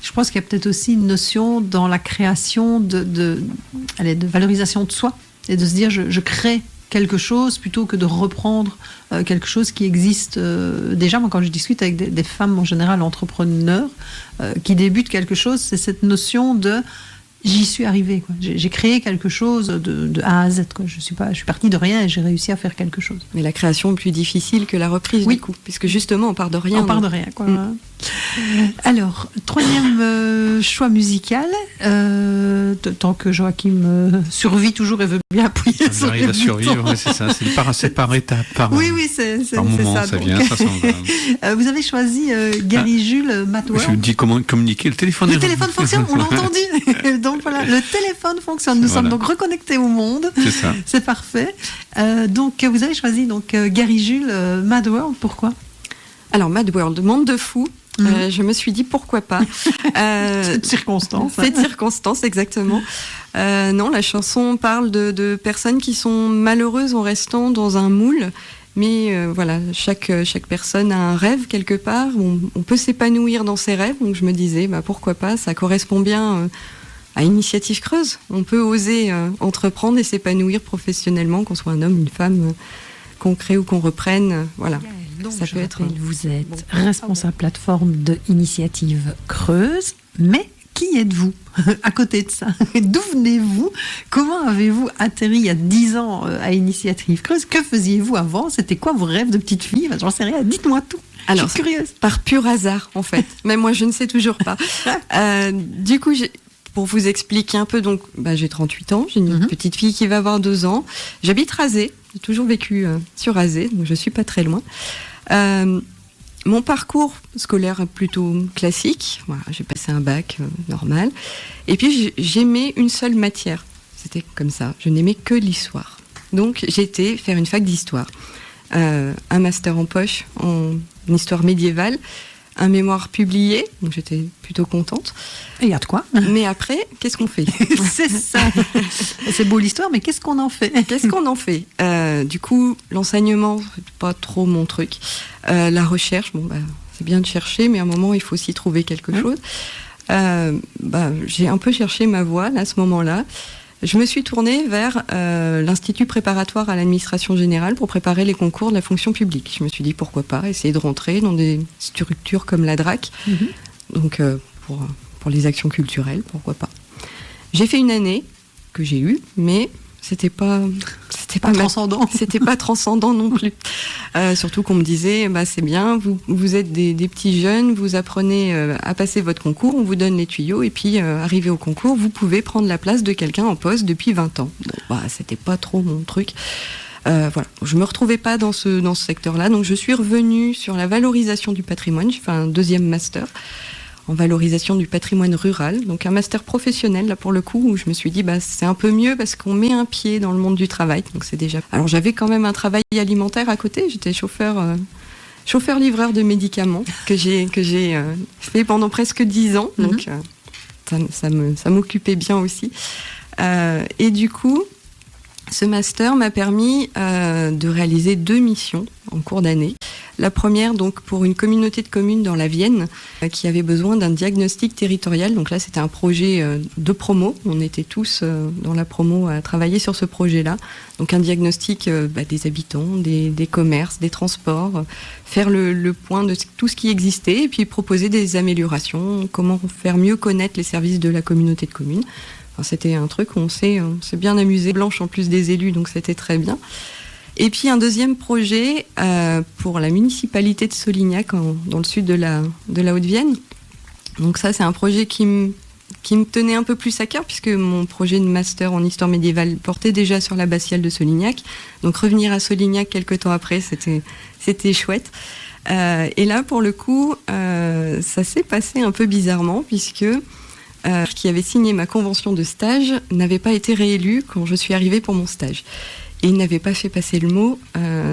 je pense qu'il y a peut-être aussi une notion dans la création de valorisation de soi, et de se dire je crée quelque chose plutôt que de reprendre quelque chose qui existe déjà. Moi, quand je discute avec des femmes en général entrepreneurs qui débutent quelque chose, c'est cette notion de j'y suis arrivée, quoi. J'ai créé quelque chose de A à Z, quoi. Je suis partie de rien et j'ai réussi à faire quelque chose. Mais la création est plus difficile que la reprise, du coup, puisque justement on part de rien. On part de rien, quoi. Alors, 3e choix musical, tant que Joachim survit toujours et veut bien appuyer sur les boutons. Survivre, c'est ça, c'est par étapes. Oui, c'est moment, ça. Ça vient, ça s'en va. Vous avez choisi Gary Jules Matwell. Je me dis comment communiquer, le téléphone fonctionne, on l'a entendu. Donc voilà, le téléphone fonctionne. Nous sommes donc reconnectés au monde. C'est ça. C'est parfait. Donc vous avez choisi Gary Jules Mad World. Pourquoi? Alors Mad World, monde de fous. Je me suis dit pourquoi pas. Cette circonstance. Cette circonstance, exactement. Non, la chanson parle de personnes qui sont malheureuses en restant dans un moule. Mais voilà, chaque personne a un rêve quelque part. On peut s'épanouir dans ses rêves. Donc je me disais, pourquoi pas, ça correspond bien à Initiative Creuse. On peut oser entreprendre et s'épanouir professionnellement, qu'on soit un homme, une femme, qu'on crée ou qu'on reprenne. Voilà. Donc, ça peut être. Vous êtes responsable plateforme de Initiative Creuse, mais qui êtes-vous à côté de ça? D'où venez-vous? Comment avez-vous atterri il y a 10 ans à Initiative Creuse? Que faisiez-vous avant? C'était quoi vos rêves de petite fille? J'en sais rien, dites-moi tout. Alors, je suis curieuse. Par pur hasard, en fait. Même moi, je ne sais toujours pas. Du coup, pour vous expliquer un peu, donc, j'ai 38 ans, j'ai une petite fille qui va avoir 2 ans. J'habite Razé, j'ai toujours vécu sur Razé, donc je ne suis pas très loin. Mon parcours scolaire est plutôt classique. Voilà, j'ai passé un bac normal. Et puis, j'aimais une seule matière. C'était comme ça. Je n'aimais que l'histoire. Donc, j'ai été faire une fac d'histoire. Un master en poche en histoire médiévale, un mémoire publié, donc j'étais plutôt contente. Et il y a de quoi. Mais après, qu'est-ce qu'on fait? C'est ça. C'est beau l'histoire, mais qu'est-ce qu'on en fait? Qu'est-ce qu'on en fait? Du coup, l'enseignement, c'est pas trop mon truc. La recherche, c'est bien de chercher, mais à un moment, il faut aussi trouver quelque chose. J'ai un peu cherché ma voie là, à ce moment-là. Je me suis tournée vers l'Institut préparatoire à l'administration générale pour préparer les concours de la fonction publique. Je me suis dit pourquoi pas essayer de rentrer dans des structures comme la DRAC, donc pour les actions culturelles, pourquoi pas. J'ai fait une année que j'ai eue, mais c'était pas transcendant. C'était pas transcendant non plus. Surtout qu'on me disait, c'est bien, vous êtes des petits jeunes, vous apprenez à passer votre concours, on vous donne les tuyaux, et puis arrivé au concours, vous pouvez prendre la place de quelqu'un en poste depuis 20 ans. C'était pas trop mon truc. Voilà, je me retrouvais pas dans ce secteur-là, donc je suis revenue sur la valorisation du patrimoine. J'ai fait un deuxième master en valorisation du patrimoine rural, donc un master professionnel là pour le coup, où je me suis dit c'est un peu mieux parce qu'on met un pied dans le monde du travail, donc c'est déjà. Alors j'avais quand même un travail alimentaire à côté, j'étais chauffeur-livreur de médicaments que j'ai fait pendant presque 10 ans, donc ça m'occupait bien aussi. Et du coup, ce master m'a permis de réaliser 2 missions en cours d'année. La première, donc, pour une communauté de communes dans la Vienne qui avait besoin d'un diagnostic territorial. Donc là, c'était un projet de promo. On était tous dans la promo à travailler sur ce projet-là. Donc un diagnostic des habitants, des commerces, des transports, faire le point de tout ce qui existait et puis proposer des améliorations, comment faire mieux connaître les services de la communauté de communes. Enfin, c'était un truc où on s'est bien amusé, Blanche en plus des élus, donc c'était très bien. Et puis un deuxième projet pour la municipalité de Solignac, dans le sud de la Haute-Vienne. Donc ça, c'est un projet qui me tenait un peu plus à cœur, puisque mon projet de master en histoire médiévale portait déjà sur l'abbatiale de Solignac. Donc revenir à Solignac quelques temps après, c'était chouette. Et là, pour le coup, ça s'est passé un peu bizarrement, puisque qui avait signé ma convention de stage n'avait pas été réélu quand je suis arrivée pour mon stage. Et il n'avait pas fait passer le mot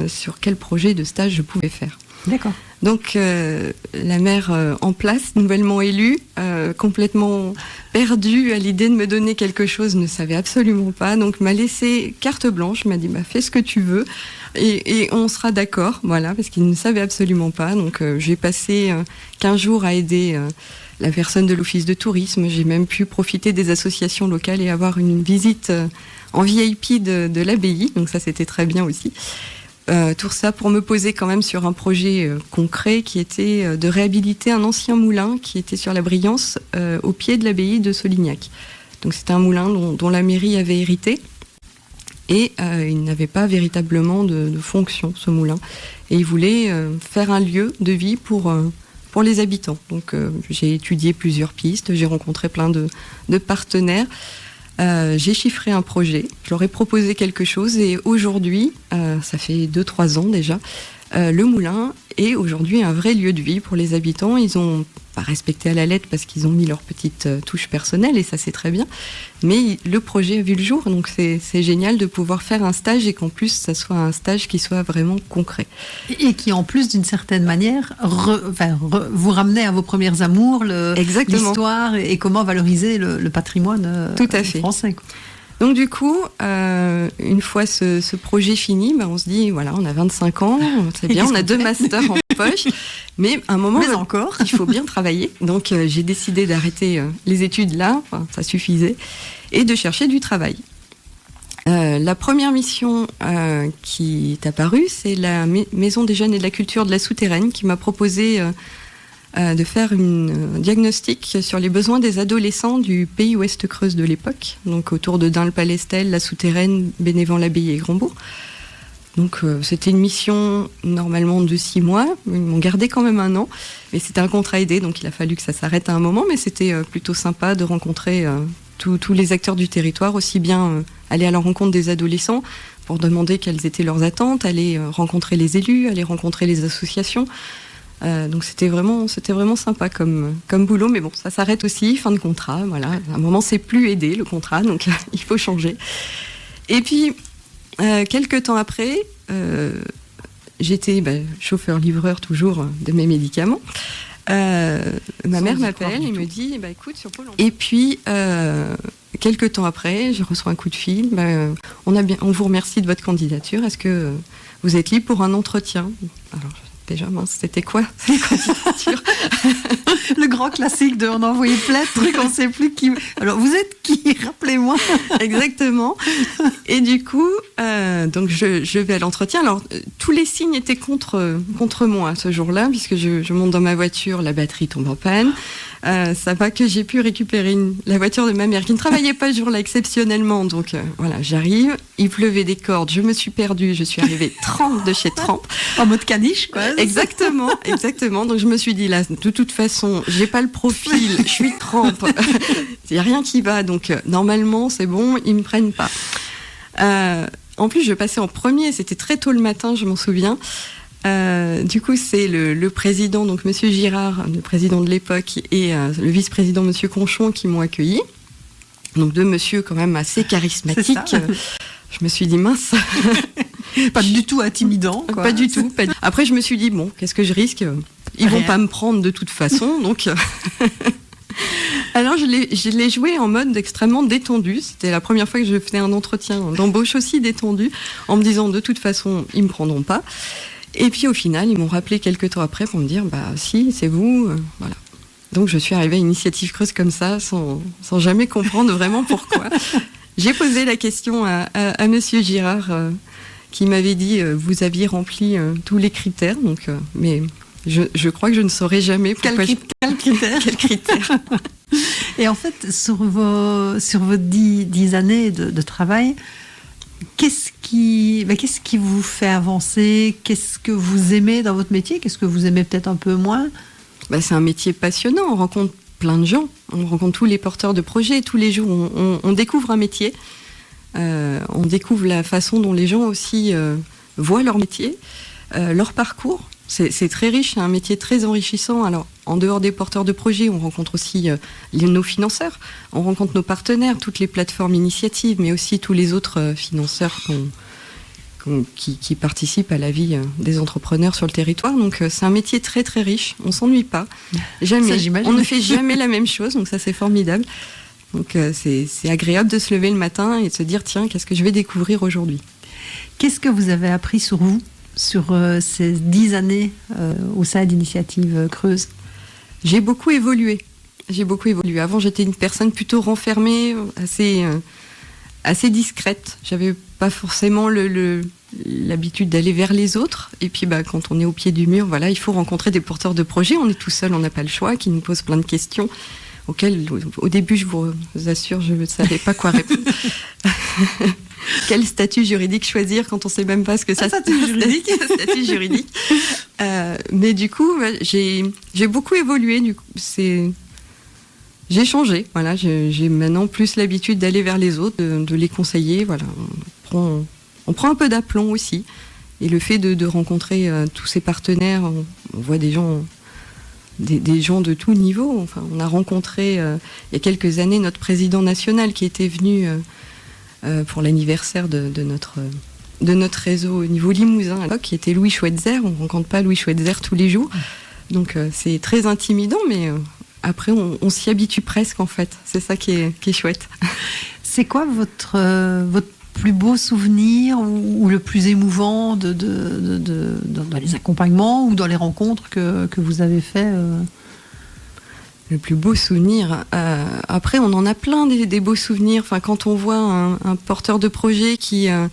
sur quel projet de stage je pouvais faire. D'accord. Donc la maire en place, nouvellement élue, complètement perdue à l'idée de me donner quelque chose, ne savait absolument pas. Donc m'a laissé carte blanche, m'a dit fais ce que tu veux et on sera d'accord, voilà, parce qu'il ne savait absolument pas. Donc j'ai passé 15 jours à aider la personne de l'office de tourisme. J'ai même pu profiter des associations locales et avoir une visite en VIP de l'abbaye, donc ça c'était très bien aussi. Tout ça pour me poser quand même sur un projet concret qui était de réhabiliter un ancien moulin qui était sur la Briance au pied de l'abbaye de Solignac. Donc c'était un moulin dont la mairie avait hérité et il n'avait pas véritablement de fonction, ce moulin. Et il voulait faire un lieu de vie pour les habitants. Donc j'ai étudié plusieurs pistes, j'ai rencontré plein de partenaires. J'ai chiffré un projet, je leur ai proposé quelque chose et aujourd'hui, ça fait 2-3 ans déjà, le moulin est aujourd'hui un vrai lieu de vie pour les habitants. Ils n'ont pas respecté à la lettre parce qu'ils ont mis leur petite touche personnelle et ça c'est très bien, mais le projet a vu le jour, donc c'est génial de pouvoir faire un stage et qu'en plus ça soit un stage qui soit vraiment concret. Et qui en plus d'une certaine manière vous ramenait à vos premières amours, l'histoire et comment valoriser le patrimoine Tout à fait. Français. Quoi. Donc du coup, une fois ce projet fini, on se dit, voilà, on a 25 ans, c'est bien, on a 2 masters en poche, mais à un moment, encore, il faut bien travailler. Donc j'ai décidé d'arrêter les études là, ça suffisait, et de chercher du travail. La première mission qui est apparue, c'est la Maison des Jeunes et de la Culture de la Souterraine, qui m'a proposé de faire un diagnostic sur les besoins des adolescents du pays Ouest-Creuse de l'époque, donc autour de Dun-le-Palestel, la Souterraine, Bénévent-l'Abbaye et Grandbourg. Donc c'était une mission normalement de 6 mois, ils m'ont gardé quand même 1 an, mais c'était un contrat aidé, donc il a fallu que ça s'arrête à un moment, mais c'était plutôt sympa de rencontrer tous les acteurs du territoire, aussi bien aller à la rencontre des adolescents pour demander quelles étaient leurs attentes, aller rencontrer les élus, aller rencontrer les associations. Donc c'était vraiment sympa comme boulot, mais bon, ça s'arrête aussi, fin de contrat, voilà. À un moment, c'est plus aidé le contrat, donc il faut changer. Et puis, quelques temps après, j'étais chauffeur-livreur toujours de mes médicaments. Ma mère m'appelle et me dit, écoute, sur Pôle emploi. Et puis, quelques temps après, je reçois un coup de fil. On vous remercie de votre candidature. Est-ce que vous êtes libre pour un entretien? Alors, déjà, mince, c'était quoi cette candidature? Le grand classique de on a envoyé plein de trucs, on ne sait plus qui. Alors, vous êtes qui? Rappelez-moi. Exactement. Et du coup, donc je vais à l'entretien. Alors, tous les signes étaient contre moi ce jour-là, puisque je monte dans ma voiture, la batterie tombe en panne. Ça va que j'ai pu récupérer la voiture de ma mère qui ne travaillait pas ce jour-là exceptionnellement. Donc voilà, j'arrive, il pleuvait des cordes, je me suis perdue, je suis arrivée trempe de chez trempe. En mode caniche, quoi. Exactement. Donc je me suis dit, là, de toute façon, j'ai pas le profil, je suis trempe, il n'y a rien qui va, donc normalement, c'est bon, ils me prennent pas. En plus, je passais en premier, c'était très tôt le matin, je m'en souviens. Du coup, c'est le président, donc Monsieur Girard, le président de l'époque, et le vice-président Monsieur Conchon qui m'ont accueilli. Donc deux monsieur quand même assez charismatiques. Je me suis dit mince. Pas du tout intimidant, quoi. Pas du tout. Après, je me suis dit bon, qu'est-ce que je risque? Ils vont pas me prendre de toute façon, donc. Alors, je l'ai joué en mode extrêmement détendu. C'était la première fois que je faisais un entretien d'embauche aussi détendu, en me disant de toute façon, ils me prendront pas. Et puis au final, ils m'ont rappelé quelques temps après pour me dire si, c'est vous, voilà. Donc je suis arrivée à Initiative Creuse comme ça, sans jamais comprendre vraiment pourquoi. J'ai posé la question à Monsieur Girard, qui m'avait dit vous aviez rempli tous les critères, donc mais je crois que je ne saurais jamais pourquoi. Quel critère? Quel critère? Et en fait, sur vos 10 années de travail, qu'est-ce qui vous fait avancer? Qu'est-ce que vous aimez dans votre métier? Qu'est-ce que vous aimez peut-être un peu moins? C'est un métier passionnant, on rencontre plein de gens, on rencontre tous les porteurs de projets, tous les jours on découvre un métier, on découvre la façon dont les gens aussi voient leur métier, leur parcours. C'est très riche, c'est un métier très enrichissant. Alors, en dehors des porteurs de projets, on rencontre aussi nos financeurs, on rencontre nos partenaires, toutes les plateformes initiatives, mais aussi tous les autres financeurs qui participent à la vie des entrepreneurs sur le territoire. Donc, c'est un métier très très riche, on s'ennuie pas, jamais. Ça, on ne fait jamais la même chose, donc ça c'est formidable. Donc, c'est agréable de se lever le matin et de se dire tiens, qu'est-ce que je vais découvrir aujourd'hui? Qu'est-ce que vous avez appris sur vous? Sur ces 10 années au sein d'Initiative Creuse? J'ai beaucoup évolué. Avant, j'étais une personne plutôt renfermée, assez discrète. J'avais pas forcément l'habitude d'aller vers les autres. Et puis, quand on est au pied du mur, voilà, il faut rencontrer des porteurs de projets. On est tout seul, on n'a pas le choix, qui nous posent plein de questions auxquelles, au début, je vous assure, je ne savais pas quoi répondre. Quel statut juridique choisir quand on ne sait même pas ce que ça statut juridique. Mais du coup, j'ai beaucoup évolué. Du coup, j'ai changé. Voilà, j'ai maintenant plus l'habitude d'aller vers les autres, de les conseiller. Voilà, on prend un peu d'aplomb aussi. Et le fait de rencontrer tous ces partenaires, on voit des gens de tout niveau. Enfin, on a rencontré il y a quelques années notre président national qui était venu pour l'anniversaire de notre réseau au niveau Limousin, à l'époque, qui était Louis Schweitzer. On ne rencontre pas Louis Schweitzer tous les jours. Donc c'est très intimidant, mais après on s'y habitue presque en fait. C'est ça qui est chouette. C'est quoi votre plus beau souvenir ou le plus émouvant dans les accompagnements ou dans les rencontres que vous avez fait Le plus beau souvenir. Après, on en a plein des beaux souvenirs. Enfin, quand on voit un porteur de projet qui a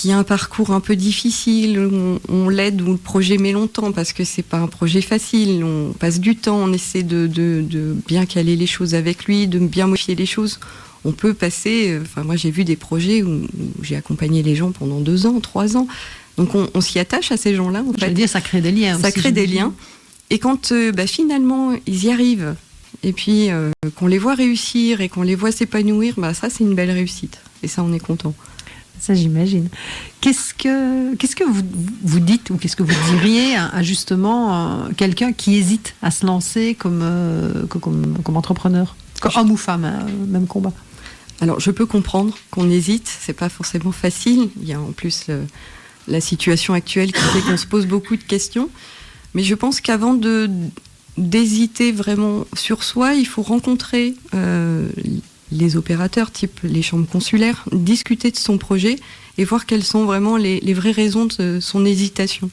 un parcours un peu difficile, on l'aide, où le projet met longtemps parce que c'est pas un projet facile. On passe du temps, on essaie de bien caler les choses avec lui, de bien modifier les choses. On peut passer. Enfin, moi, j'ai vu des projets où j'ai accompagné les gens pendant 2 ans, 3 ans. Donc, on s'y attache à ces gens-là. Je veux dire, ça crée des liens. Ça crée des liens. Et quand finalement ils y arrivent, et puis qu'on les voit réussir et qu'on les voit s'épanouir, ça c'est une belle réussite. Et ça, on est content. Ça, j'imagine. Qu'est-ce que vous dites ou qu'est-ce que vous diriez à justement quelqu'un qui hésite à se lancer comme entrepreneur, homme ou femme, même combat? Alors, je peux comprendre qu'on hésite. C'est pas forcément facile. Il y a en plus la situation actuelle qui fait qu'on se pose beaucoup de questions. Mais je pense qu'avant d'hésiter vraiment sur soi, il faut rencontrer les opérateurs, type les chambres consulaires, discuter de son projet et voir quelles sont vraiment les vraies raisons de son hésitation.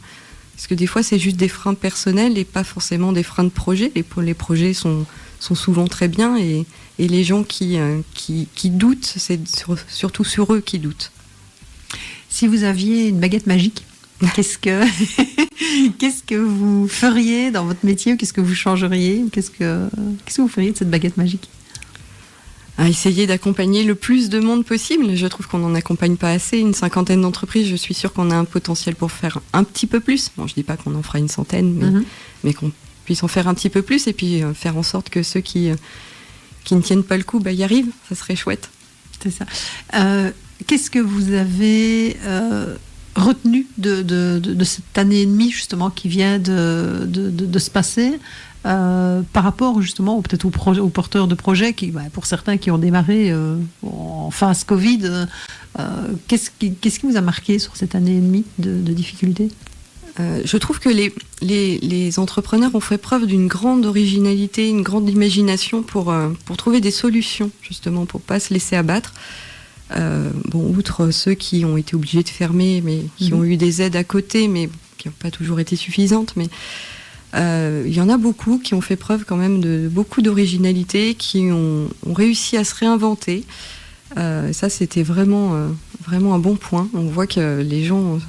Parce que des fois, c'est juste des freins personnels et pas forcément des freins de projet. Les projets sont souvent très bien et les gens qui doutent, c'est surtout sur eux qui doutent. Si vous aviez une baguette magique, qu'est-ce que vous feriez dans votre métier ou qu'est-ce que vous changeriez ou qu'est-ce que vous feriez de cette baguette magique? À essayer d'accompagner le plus de monde possible. Je trouve qu'on n'en accompagne pas assez. Une 50aine d'entreprises, je suis sûre qu'on a un potentiel pour faire un petit peu plus. Bon, je dis pas qu'on en fera une centaine, mais qu'on puisse en faire un petit peu plus et puis faire en sorte que ceux qui ne tiennent pas le coup y arrivent. Ça serait chouette. C'est ça. Qu'est-ce que vous avez retenu de cette année et demie justement qui vient de se passer par rapport justement peut-être aux porteurs de projets qui, pour certains qui ont démarré en phase Covid, qu'est-ce qui vous a marqué sur cette année et demie de difficultés? Je trouve que les entrepreneurs ont fait preuve d'une grande originalité, une grande imagination pour trouver des solutions justement pour pas se laisser abattre. Outre ceux qui ont été obligés de fermer, mais qui ont eu des aides à côté, mais qui n'ont pas toujours été suffisantes, mais il y en a beaucoup qui ont fait preuve quand même de beaucoup d'originalité, qui ont réussi à se réinventer. Ça, c'était vraiment un bon point. On voit que les gens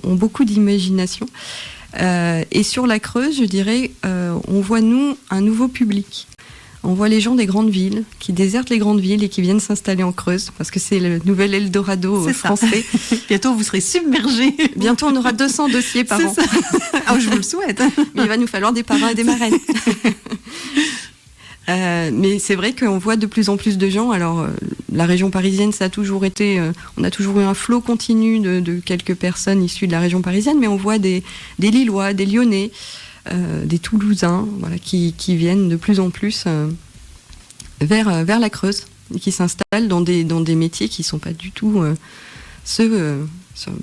ont beaucoup d'imagination. Et sur la Creuse, je dirais, on voit, nous, un nouveau public. On voit les gens des grandes villes qui désertent les grandes villes et qui viennent s'installer en Creuse parce que c'est le nouvel Eldorado français. Bientôt, vous serez submergés. Bientôt, on aura 200 dossiers par an. Ah, je vous le souhaite. Mais il va nous falloir des parrains et des marraines. Mais c'est vrai qu'on voit de plus en plus de gens. Alors, la région parisienne, ça a toujours été... on a toujours eu un flot continu de quelques personnes issues de la région parisienne, mais on voit des Lillois, des Lyonnais, des Toulousains, voilà, qui viennent de plus en plus vers la Creuse et qui s'installent dans des métiers qui ne sont pas du tout ceux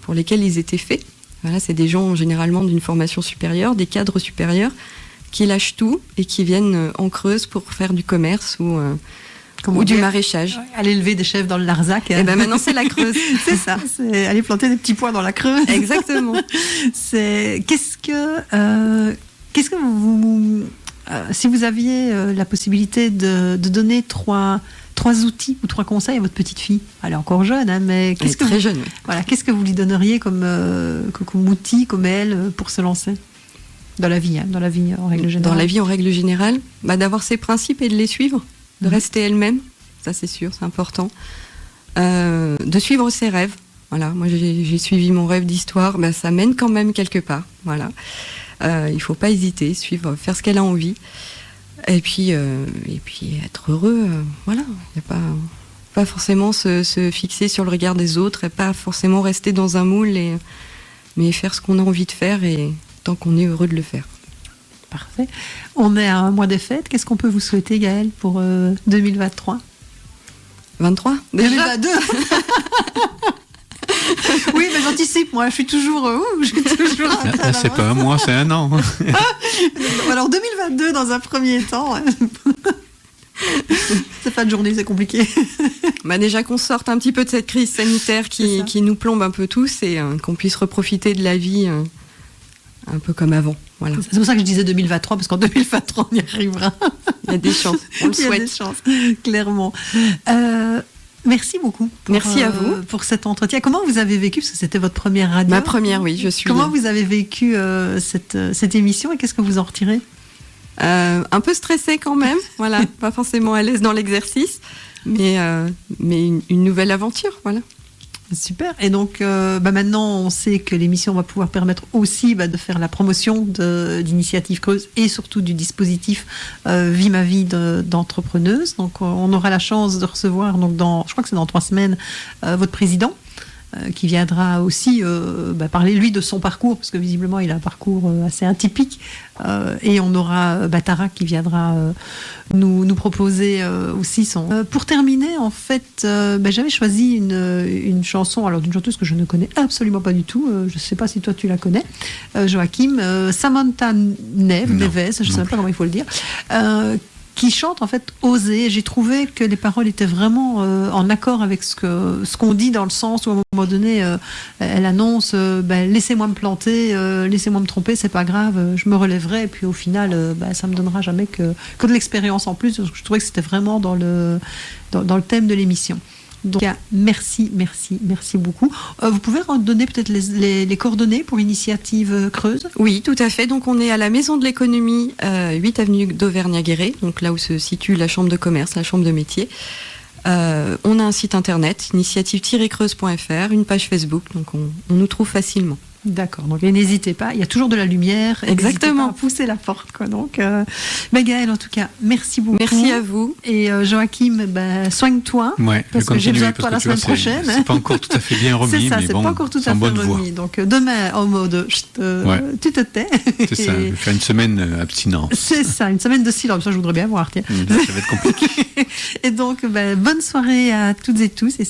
pour lesquels ils étaient faits. Voilà, c'est des gens généralement d'une formation supérieure, des cadres supérieurs, qui lâchent tout et qui viennent en Creuse pour faire du commerce ou du maraîchage. Aller élever des chèvres dans le Larzac. Et maintenant c'est la Creuse. C'est ça, c'est aller planter des petits pois dans la Creuse. Exactement. Qu'est-ce que vous si vous aviez la possibilité de donner trois outils ou 3 conseils à votre petite fille, elle est encore jeune, mais jeune. Oui. Voilà, qu'est-ce que vous lui donneriez comme outil, comme elle, pour se lancer dans la vie en règle générale? Dans la vie en règle générale, d'avoir ses principes et de les suivre, de rester elle-même, ça c'est sûr, c'est important. De suivre ses rêves. Voilà, moi j'ai suivi mon rêve d'histoire, ça mène quand même quelque part. Voilà. Il ne faut pas hésiter, faire ce qu'elle a envie. Et puis être heureux, voilà. Il n'y a pas forcément se fixer sur le regard des autres et pas forcément rester dans un moule, mais faire ce qu'on a envie de faire et tant qu'on est heureux de le faire. Parfait. On est à un mois des fêtes. Qu'est-ce qu'on peut vous souhaiter, Gaëlle, pour 2023 23 déjà 2022. Oui, mais j'anticipe, moi, je suis toujours là, c'est pas un mois, c'est un an. Alors 2022 dans un premier temps. C'est pas de journée, c'est compliqué. Déjà qu'on sorte un petit peu de cette crise sanitaire qui nous plombe un peu tous et qu'on puisse reprofiter de la vie un peu comme avant. Voilà. C'est pour ça que je disais 2023, parce qu'en 2023 on y arrivera. Il y a des chances, on le souhaite. Il y a des chances, clairement. Merci beaucoup. Merci à vous. Pour cet entretien. Comment vous avez vécu, parce que c'était votre première radio? Ma première, oui, je suis. Comment vous avez vécu cette émission et qu'est-ce que vous en retirez? Un peu stressée quand même, voilà, pas forcément à l'aise dans l'exercice, mais une nouvelle aventure, voilà. Super. Et donc, maintenant, on sait que l'émission va pouvoir permettre aussi de faire la promotion d'Initiative Creuse et surtout du dispositif Vie ma vie d'entrepreneuse. Donc, on aura la chance de recevoir, je crois que c'est dans 3 semaines, votre président, qui viendra aussi parler lui de son parcours, parce que visiblement il a un parcours assez atypique. Et on aura Tara qui viendra nous proposer aussi son. Pour terminer, en fait, j'avais choisi une chanson, alors d'une chanteuse que je ne connais absolument pas du tout. Je ne sais pas si toi tu la connais, Joachim. Samantha Neves, je ne sais même pas comment il faut le dire. Qui chante en fait Oser. J'ai trouvé que les paroles étaient vraiment en accord avec ce qu'on dit, dans le sens où à un moment donné elle annonce laissez-moi me planter, laissez-moi me tromper, c'est pas grave, je me relèverai, et puis au final ça me donnera jamais que de l'expérience en plus. Je trouvais que c'était vraiment dans le thème de l'émission. Donc, merci beaucoup. Vous pouvez redonner peut-être les coordonnées pour Initiative Creuse ? Oui, tout à fait. Donc, on est à la Maison de l'Économie, 8 avenue d'Auvergne-à-Guéret, donc là où se situe la Chambre de commerce, la Chambre de métier. On a un site internet, initiative-creuse.fr, une page Facebook, donc on nous trouve facilement. D'accord, donc n'hésitez pas, il y a toujours de la lumière. Exactement. Pas à pousser la porte, quoi. Donc, Gaëlle, en tout cas, merci beaucoup. Merci à vous. Et Joachim, soigne-toi. Ouais, parce que j'ai besoin de toi la semaine prochaine. C'est pas encore tout à fait bien remis. C'est ça, mais c'est bon, pas encore tout à fait remis. Donc demain, en mode, tu te tais. C'est ça, je vais faire une semaine abstinence. C'est ça, une semaine de silence. Ça, je voudrais bien voir, tiens. Ça va être compliqué. Et donc, bonne soirée à toutes et tous. Et